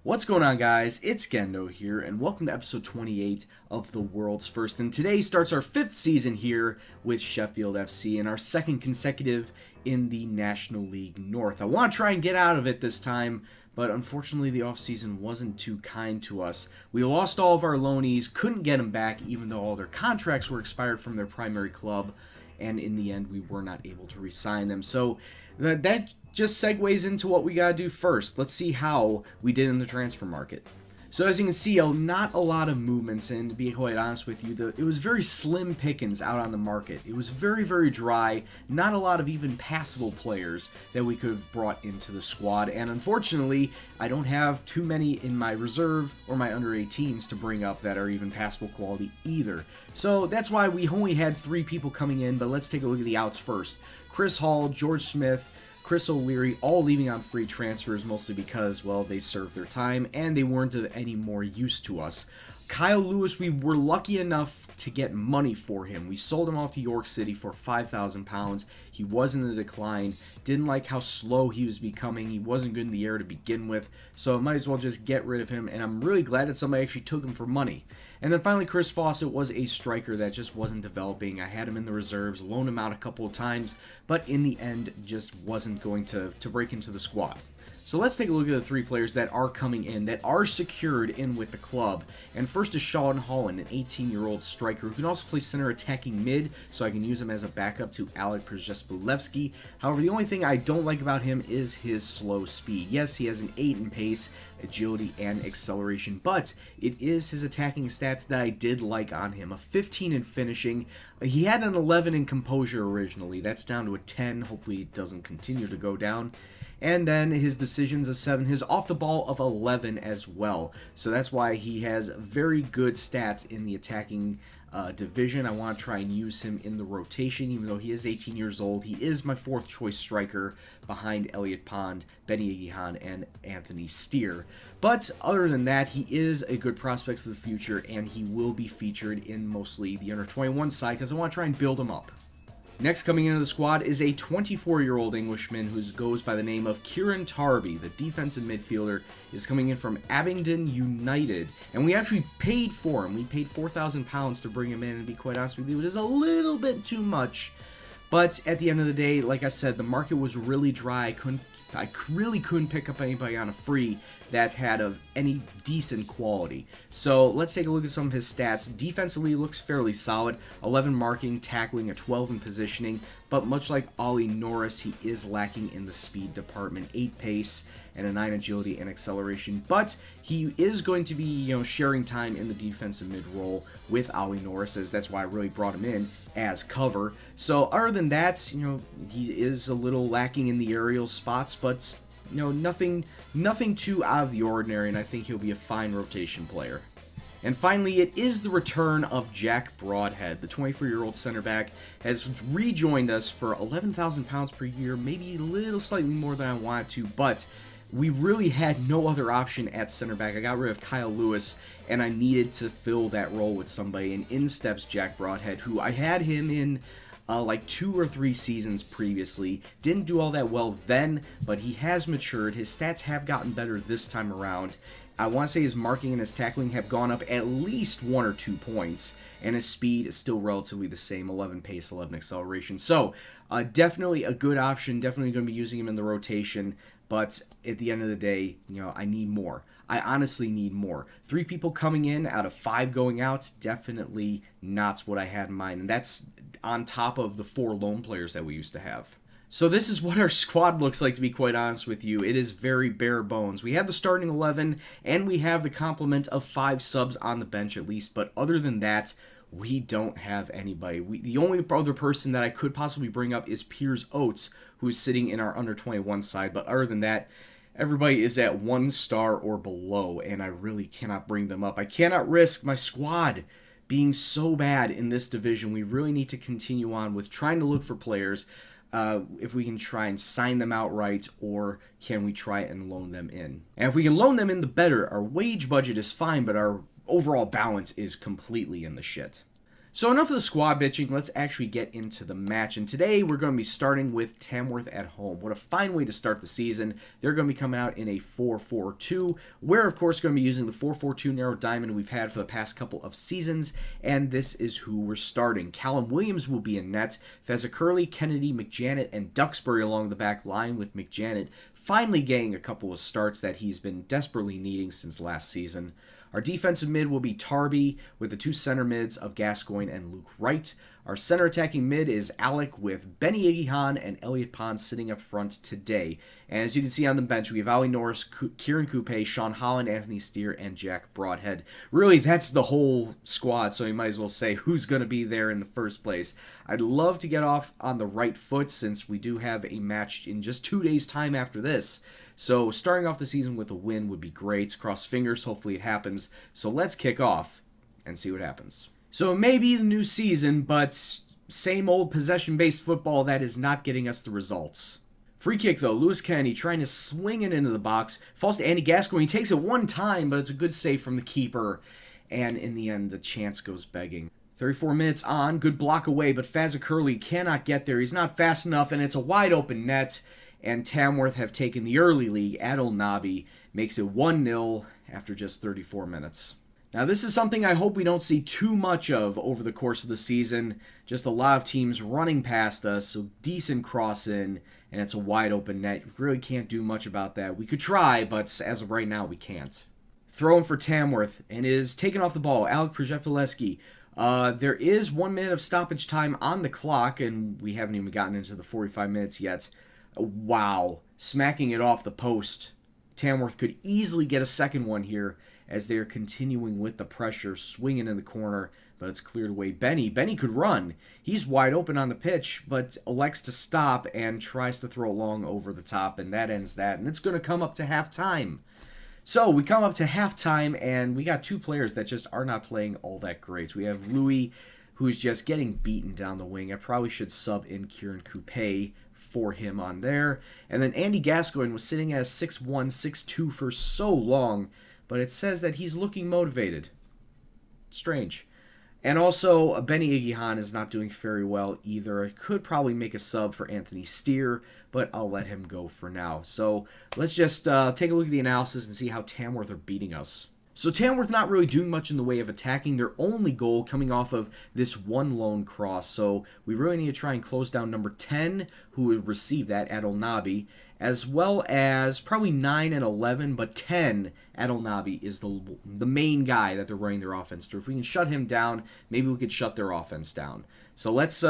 What's going on, guys? It's Gendo here, and welcome to episode 28 of The World's First. And today starts our 5th season here with Sheffield FC and our 2nd consecutive in the National League North. I want to try and get out of it this time, but unfortunately the offseason wasn't too kind to us. We lost all of our loanees, couldn't get them back even though all their contracts were expired from their primary club, and in the end we were not able to re-sign them. So that just segues into what we gotta do first. Let's see how we did in the transfer market. So as you can see, not a lot of movements, and to be quite honest with you, it was very slim pickings out on the market. It was very, very dry, not a lot of even passable players that we could have brought into the squad, and unfortunately, I don't have too many in my reserve or my under 18s to bring up that are even passable quality either. So that's why we only had 3 people coming in, but let's take a look at the outs first. Chris Hall, George Smith, Chris O'Leary, all leaving on free transfers, mostly because, well, they served their time and they weren't of any more use to us. Kyle Lewis, we were lucky enough to get money for him. We sold him off to York City for £5,000. He was in the decline. Didn't like how slow he was becoming. He wasn't good in the air to begin with, so I might as well just get rid of him, and I'm really glad that somebody actually took him for money. And then finally, Chris Fawcett was a striker that just wasn't developing. I had him in the reserves, loaned him out a couple of times, but in the end just wasn't going to break into the squad. So let's take a look at the 3 players that are coming in, that are secured in with the club. And first is Sean Holland, an 18-year-old striker who can also play center attacking mid, so I can use him as a backup to Alek Przespolewski. However, the only thing I don't like about him is his slow speed. Yes, he has an 8 in pace, agility, and acceleration, but it is his attacking stats that I did like on him. A 15 in finishing. He had an 11 in composure originally. That's down to a 10. Hopefully it doesn't continue to go down. And then his decisions of 7, his off the ball of 11 as well. So that's why he has very good stats in the attacking division. I want to try and use him in the rotation, even though he is 18 years old. He is my 4th choice striker behind Elliot Pond, Benny Aguihan, and Anthony Steer. But other than that, he is a good prospect for the future, and he will be featured in mostly the under 21 side because I want to try and build him up. Next coming into the squad is a 24-year-old Englishman who goes by the name of Kieran Tarby. The defensive midfielder is coming in from Abingdon United, and we actually paid for him. We paid £4,000 to bring him in, and to be quite honest with you, it is a little bit too much. But at the end of the day, like I said, the market was really dry. I really couldn't pick up anybody on a free that had of any decent quality. So let's take a look at some of his stats. Defensively, looks fairly solid. 11 marking, tackling, a 12 in positioning. But much like Ollie Norris, he is lacking in the speed department. 8 pace and a 9 agility and acceleration. But he is going to be, sharing time in the defensive mid role with Ollie Norris, as that's why I really brought him in as cover. So other than that, he is a little lacking in the aerial spots, but nothing too out of the ordinary, and I think he'll be a fine rotation player. And finally, it is the return of Jack Broadhead. The 24-year-old center back has rejoined us for £11,000 per year, maybe a little slightly more than I wanted to, but we really had no other option at center back. I got rid of Kyle Lewis, and I needed to fill that role with somebody, and in steps Jack Broadhead, who I had him in like 2 or 3 seasons previously. Didn't do all that well then, but he has matured. His stats have gotten better this time around. I want to say his marking and his tackling have gone up at least 1 or 2 points, and his speed is still relatively the same, 11 pace, 11 acceleration. So definitely a good option, definitely going to be using him in the rotation, but at the end of the day, I need more. I honestly need more. 3 people coming in out of 5 going out, definitely not what I had in mind, and that's on top of the 4 loan players that we used to have. So this is what our squad looks like, to be quite honest with you. It is very bare bones. We have the starting 11, and we have the complement of 5 subs on the bench at least, but other than that, we don't have anybody. The only other person that I could possibly bring up is Piers Oates, who's sitting in our under 21 side, but other than that, everybody is at 1 star or below, and I really cannot bring them up. I cannot risk my squad being so bad in this division. We really need to continue on with trying to look for players, if we can try and sign them outright, or can we try and loan them in. And if we can loan them in, the better. Our wage budget is fine, but our overall balance is completely in the shit. So enough of the squad bitching, let's actually get into the match. And today we're going to be starting with Tamworth at home. What a fine way to start the season. They're going to be coming out in a 4-4-2. We're, of course, going to be using the 4-4-2 narrow diamond we've had for the past couple of seasons. And this is who we're starting. Callum Williams will be in net. Fezza Curley, Kennedy, McJanet, and Duxbury along the back line, with McJanet finally getting a couple of starts that he's been desperately needing since last season. Our defensive mid will be Tarby, with the two center mids of Gascoigne and Luke Wright. Our center attacking mid is Alec, with Benny Igihan and Elliot Pond sitting up front today. And as you can see on the bench, we have Ali Norris, Kieran Coupe, Sean Holland, Anthony Steer, and Jack Broadhead. Really, that's the whole squad, so you might as well say who's going to be there in the first place. I'd love to get off on the right foot, since we do have a match in just 2 days' time after this. So starting off the season with a win would be great. Cross fingers, hopefully it happens. So let's kick off and see what happens. So it may be the new season, but same old possession-based football that is not getting us the results. Free kick though, Lewis Kennedy trying to swing it into the box. Falls to Andy Gascoigne. He takes it one time, but it's a good save from the keeper. And in the end, the chance goes begging. 34 minutes on, good block away, but Fezza Curley cannot get there. He's not fast enough, and it's a wide open net. And Tamworth have taken the early lead. Adil Nabi makes it 1-0 after just 34 minutes. Now this is something I hope we don't see too much of over the course of the season. Just a lot of teams running past us, so decent cross in, and it's a wide open net. We really can't do much about that. We could try, but as of right now, we can't. Throw in for Tamworth, and is taken off the ball. Alec Przepeleski. There is 1 minute of stoppage time on the clock, and we haven't even gotten into the 45 minutes yet. Wow, smacking it off the post. Tamworth could easily get a second one here as they're continuing with the pressure, swinging in the corner, but it's cleared away. Benny could run. He's wide open on the pitch, but elects to stop and tries to throw it long over the top, and that ends that. And it's going to come up to halftime. So we come up to halftime, and we got two players that just are not playing all that great. We have Louis, who's just getting beaten down the wing. I probably should sub in Kieran Coupe for him on there. And then Andy Gascoigne was sitting at 6'1", 6'2" for so long, but it says that he's looking motivated. Strange. And also, Benny Igihan is not doing very well either. I could probably make a sub for Anthony Steer, but I'll let him go for now. So let's just take a look at the analysis and see how Tamworth are beating us. So Tamworth not really doing much in the way of attacking. Their only goal coming off of this one lone cross. So we really need to try and close down number 10, who would receive that, Adil Nabi, as well as probably 9 and 11, but 10, Adil Nabi is the main guy that they're running their offense through. If we can shut him down, maybe we could shut their offense down. So let's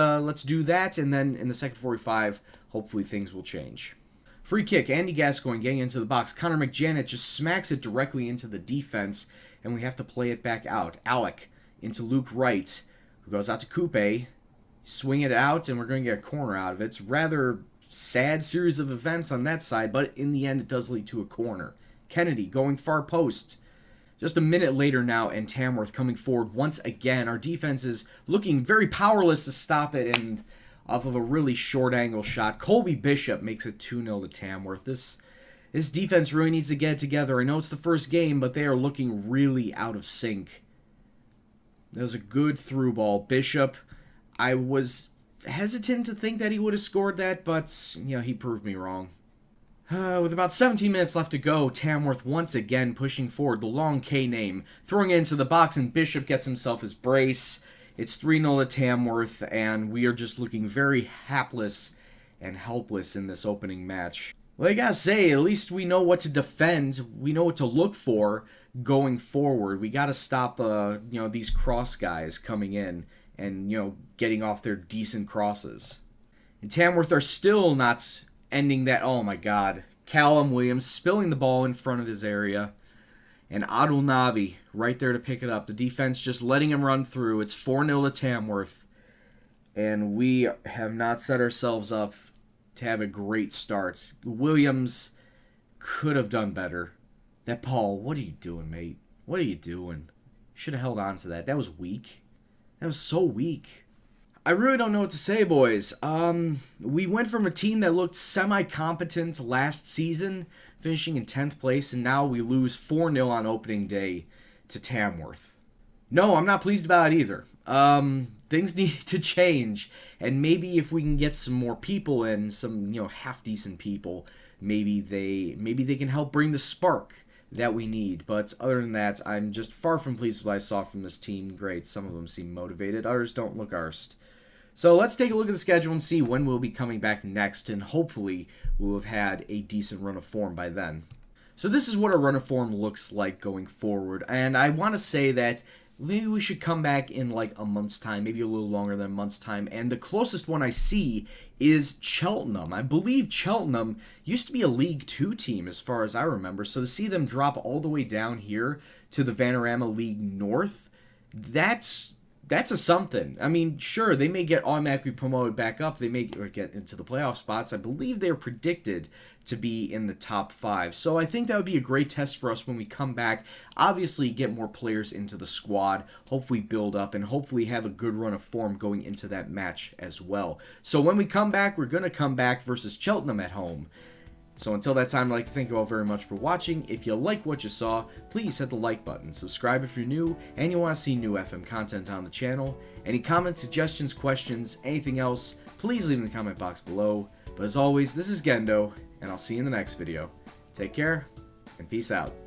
do that, and then in the second 45, hopefully things will change. Free kick, Andy Gascoigne getting into the box. Connor McJanet just smacks it directly into the defense, and we have to play it back out. Alec into Luke Wright, who goes out to Coupe. Swing it out, and we're going to get a corner out of it. It's a rather sad series of events on that side, but in the end, it does lead to a corner. Kennedy going far post. Just a minute later now, and Tamworth coming forward once again. Our defense is looking very powerless to stop it, and off of a really short angle shot, Colby Bishop makes it 2-0 to Tamworth. This defense really needs to get it together. I know it's the first game, but they are looking really out of sync. That was a good through ball. Bishop, I was hesitant to think that he would have scored that, but you know, he proved me wrong. With about 17 minutes left to go, Tamworth once again pushing forward, the long K name, throwing it into the box, and Bishop gets himself his brace. It's 3-0 to Tamworth, and we are just looking very hapless and helpless in this opening match. Well, I gotta say, at least we know what to defend. We know what to look for going forward. We gotta stop, these cross guys coming in and, getting off their decent crosses. And Tamworth are still not ending that. Oh my God. Callum Williams spilling the ball in front of his area. And Adil Nabi right there to pick it up. The defense just letting him run through. It's 4-0 to Tamworth. And we have not set ourselves up to have a great start. Williams could have done better. That Paul, what are you doing, mate? What are you doing? Should have held on to that. That was weak. That was so weak. I really don't know what to say, boys. We went from a team that looked semi-competent last season, finishing in 10th place, and now we lose 4-0 on opening day to Tamworth. No, I'm not pleased about it either. things need to change, and maybe if we can get some more people in, some half decent people, maybe they can help bring the spark that we need. But other than that, I'm just far from pleased with what I saw from this team. Great, some of them seem motivated, others don't look arsed. So let's take a look at the schedule and see when we'll be coming back next, and hopefully we'll have had a decent run of form by then. So this is what a run of form looks like going forward, and I want to say that maybe we should come back in like a month's time, maybe a little longer than a month's time, and the closest one I see is Cheltenham. I believe Cheltenham used to be a League 2 team as far as I remember, so to see them drop all the way down here to the Vanarama League North, that's a something. I mean, sure, they may get automatically promoted back up. They may get into the playoff spots. I believe they're predicted to be in the top 5. So I think that would be a great test for us when we come back. Obviously, get more players into the squad, hopefully build up, and hopefully have a good run of form going into that match as well. So when we come back, we're going to come back versus Cheltenham at home. So until that time, I'd like to thank you all very much for watching. If you like what you saw, please hit the like button. Subscribe if you're new and you want to see new FM content on the channel. Any comments, suggestions, questions, anything else, please leave in the comment box below. But as always, this is Gendo, and I'll see you in the next video. Take care, and peace out.